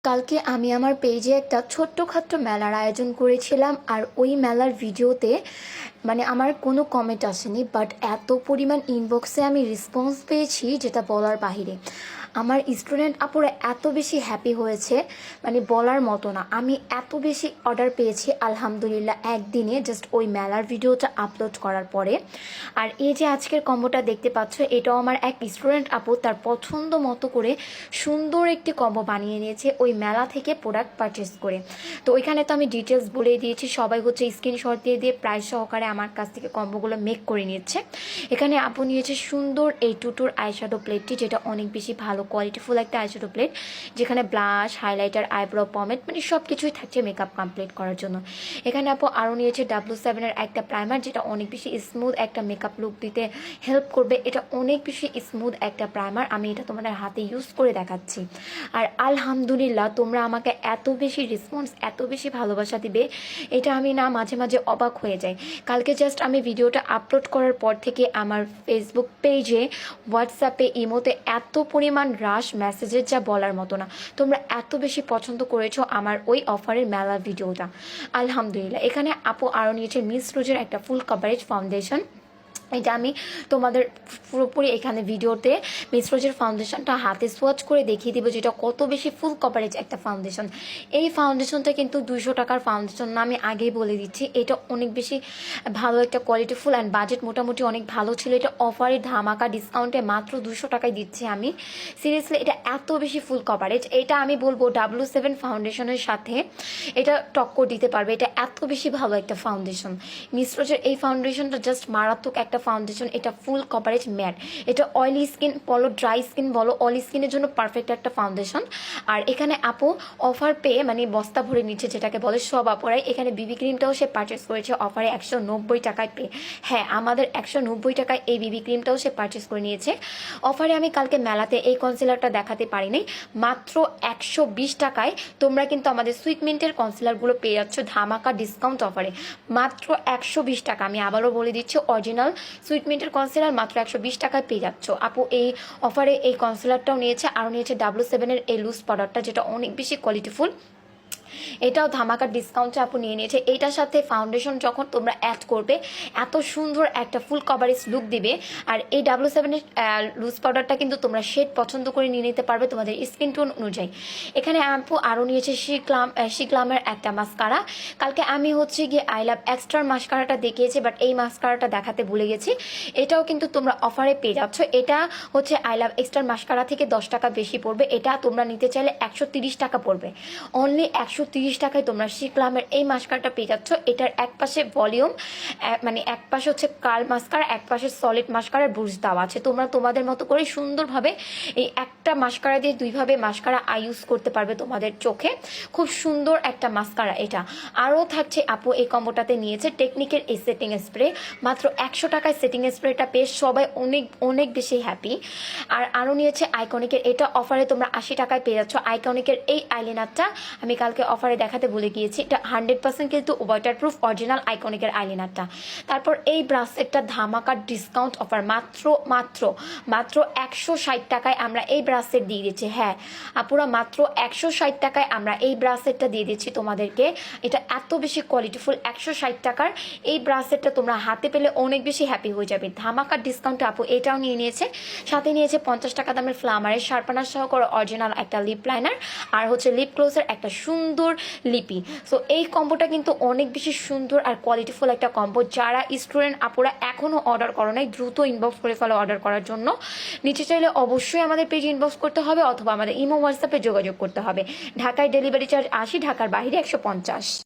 কালকে আমি আমার পেজে একটা ছোট্টখাট্ট মেলার আয়োজন করেছিলাম, আর ওই মেলার ভিডিওতে আমার কোনো কমেন্ট আসেনি, বাট এত পরিমাণ ইনবক্সে আমি রেসপন্স পেয়েছি যেটা বলার বাহিরে। আমার স্টুডেন্ট আপুরা এত বেশি হ্যাপি হয়েছে, বলার মতো না। আমি এত বেশি অর্ডার পেয়েছি আলহামদুলিল্লাহ একদিনে, জাস্ট ওই মেলার ভিডিওটা আপলোড করার পরে। আর এই যে আজকের কম্বোটা দেখতে পাচ্ছ, এটাও আমার এক স্টুডেন্ট আপু তার পছন্দ মতো করে সুন্দর একটি কম্বো বানিয়ে নিয়েছে ওই মেলা থেকে প্রোডাক্ট পারচেস করে। তো ওইখানে তো আমি ডিটেলস বলে দিয়েছি, সবাই হচ্ছে স্ক্রিনশট দিয়ে দিয়ে প্রাইস সহকারে আমার কাছ থেকে কম্বোগুলো মেক করে নিচ্ছে। এখানে আপু নিয়েছে সুন্দর এই টুটুর আইশ্যাডো প্লেটটি, যেটা অনেক বেশি ভালো কোয়ালিটিফুল একটা আইশ্যাডো প্লেট, যেখানে ব্লাশ, হাইলাইটার, আইব্রো, পমেড সব কিছুই থাকছে মেকআপ কমপ্লিট করার জন্য। এখানে আপু আরও নিয়েছে W7-এর একটা প্রাইমার, যেটা অনেক বেশি স্মুথ একটা মেকআপ লুক দিতে হেল্প করবে। এটা অনেক বেশি স্মুথ একটা প্রাইমার, আমি এটা তোমাদের হাতে ইউজ করে দেখাচ্ছি। আর আলহামদুলিল্লাহ তোমরা আমাকে এত বেশি রেসপন্স, এত বেশি ভালোবাসা দিবে, এটা আমি না মাঝে মাঝে অবাক হয়ে যাই। কালকে জাস্ট আমি ভিডিওটা আপলোড করার পর থেকে আমার ফেসবুক পেজে, হোয়াটসঅ্যাপে, ইমোতে এত পরিমাণ রাশ মেসেজের যা বলার মতো না। তোমরা এত বেশি পছন্দ করেছো আমার ওই অফারের মেলা ভিডিওটা, আলহামদুলিল্লাহ। এখানে আপু আরও নিয়েছে মিস রোজের একটা ফুল কভারেজ ফাউন্ডেশন। এটা আমি তোমাদের পুরোপুরি এখানে ভিডিওতে মিস রোজের ফাউন্ডেশনটা হাতে সোয়াচ করে দেখিয়ে দিব, যেটা কত বেশি ফুল কভারেজ একটা ফাউন্ডেশন। এই ফাউন্ডেশনটা কিন্তু 200 টাকার ফাউন্ডেশন না, আমি আগেই বলে দিচ্ছি। এটা অনেক বেশি ভালো একটা কোয়ালিটিফুল অ্যান্ড বাজেট মোটামুটি অনেক ভালো ছিল। এটা অফারে ধামাকা ডিসকাউন্টে মাত্র 200 টাকায় দিচ্ছি আমি। সিরিয়াসলি এটা এত বেশি ফুল কভারেজ, এটা আমি বলবো W7 ফাউন্ডেশনের সাথে এটা টক্কর দিতে পারবে। এটা এত বেশি ভালো একটা ফাউন্ডেশন। মিস রোজের এই ফাউন্ডেশনটা জাস্ট মারাত্মক একটা ফাউন্ডেশন। এটা ফুল কভারেজ ম্যাট, এটা অয়েলি স্কিন বলো, ড্রাই স্কিন বলো, অল স্কিনের জন্য পারফেক্ট একটা ফাউন্ডেশন। আর এখানে আপু অফার পেয়ে বস্তা ভরে নিচ্ছে, যেটাকে বলে সব অপরাই। এখানে বিবি ক্রিমটাও সে পারচেস করেছে অফারে 190 টাকায় পেয়ে। হ্যাঁ, আমাদের 190 টাকায় এই বিবি ক্রিমটাও সে পারচেস করে নিয়েছে অফারে। আমি কালকে মেলাতে এই কনসিলারটা দেখাতে পারিনি, মাত্র 120 টাকায় তোমরা কিন্তু আমাদের সুইট মিন্টের কনসিলারগুলো পেয়ে যাচ্ছ ধামাকা ডিসকাউন্ট অফারে, মাত্র 120 টাকা। আমি আবারও বলে দিচ্ছি, অরিজিনাল সুইট মিন্টের কনসিলার মাত্র 120 টাকায় পেয়ে যাচ্ছ। আপু এই অফারে এই কনসিলারটাও নিয়েছে, আরও নিয়েছে W7-এর এই লুজ পাউডারটা, যেটা অনেক বেশি কোয়ালিটিফুল। এটাও ধামাকার ডিসকাউন্টে আপু নিয়ে নিয়েছে। এইটার সাথে ফাউন্ডেশন যখন তোমরা অ্যাড করবে, এত সুন্দর একটা ফুল কভারেজ লুক দিবে। আর এই W7-এর লুজ পাউডারটা কিন্তু তোমরা শেড পছন্দ করে নিয়ে নিতে পারবে তোমাদের স্কিন টোন অনুযায়ী। এখানে আপু আরও নিয়েছে শিগ্লামের একটা মাস্কারা। কালকে আমি হচ্ছে গিয়ে আই লাভ এক্সট্রার মাস্কারাটা দেখিয়েছি, বাট এই মাস্কারাটা দেখাতে ভুলে গেছি। এটাও কিন্তু তোমরা অফারে পেয়ে যাচ্ছ। এটা হচ্ছে আই লাভ এক্সট্রার মাস্কারা থেকে 10 টাকা বেশি পড়বে। এটা তোমরা নিতে চাইলে 130 টাকা পড়বে। অনলি 130 টাকায় তোমরা শিগ্লামের এই মাস্কারাটা পেয়ে যাচ্ছ। এটার এক পাশে ভলিউম, এক পাশে হচ্ছে কার্ল মাস্কারা, এক পাশে সলিড মাস্কারার ব্রুশ দেওয়া আছে। তোমরা তোমাদের মতো করে সুন্দরভাবে এই একটা মাস্কারা দিয়ে দুইভাবে মাস্কারা ইউজ করতে পারবে তোমাদের চোখে। খুব সুন্দর একটা মাস্কারা এটা। আরও থাকছে আপু এই কম্বোটাতে নিয়েছে টেকনিকের এই সেটিং স্প্রে, মাত্র 100 টাকায় সেটিং স্প্রেটা পেয়ে সবাই অনেক অনেক বেশি হ্যাপি। আর আরও নিয়েছে আইকনিকের, এটা অফারে তোমরা 80 টাকায় পেয়ে যাচ্ছ। আইকনিকের এই আইলাইনারটা আমি কালকে অফারে দেখাতে ভুলে গিয়েছি, এটা 100% কিন্তু ওয়াটারপ্রুফ অরিজিনাল আইকনিকের আইলাইনারটা। তারপর এই ব্রাসলেটটা ধামাকার ডিসকাউন্ট অফার, মাত্র মাত্র মাত্র 160 টাকায় আমরা এই ব্রাসলেট দিয়ে দিচ্ছি। হ্যাঁ আপুরা, মাত্র 160 টাকায় আমরা এই ব্রাসলেটটা দিয়ে দিচ্ছি তোমাদেরকে। এটা এত বেশি কোয়ালিটিফুল, 160 টাকার এই ব্রাসলেটটা তোমরা হাতে পেলে অনেক বেশি হ্যাপি হয়ে যাবে। ধামাকার ডিসকাউন্টে আপু এটাও নিয়ে নিয়েছে। সাথে নিয়েছে 50 টাকা দামের ফ্লামারের শার্পনার সহকারে অরিজিনাল একটা লিপ লাইনার, আর হচ্ছে লিপ ক্লোজের একটা সুন্দর লিপি। সো এই কম্বোটা কিন্তু অনেক বেশি সুন্দর আর কোয়ালিটিফুল একটা কম্বো। যারা স্টুডেন্ট আপুরা এখনও অর্ডার করো নাই, দ্রুত ইনবক্স করে ফেলো অর্ডার করার জন্য। নিচে চাইলে অবশ্যই আমাদের পেজে ইনবক্স করতে হবে, অথবা আমাদের ইমো হোয়াটসঅ্যাপে যোগাযোগ করতে হবে। ঢাকায় ডেলিভারি চার্জ 80, ঢাকার বাইরে 150।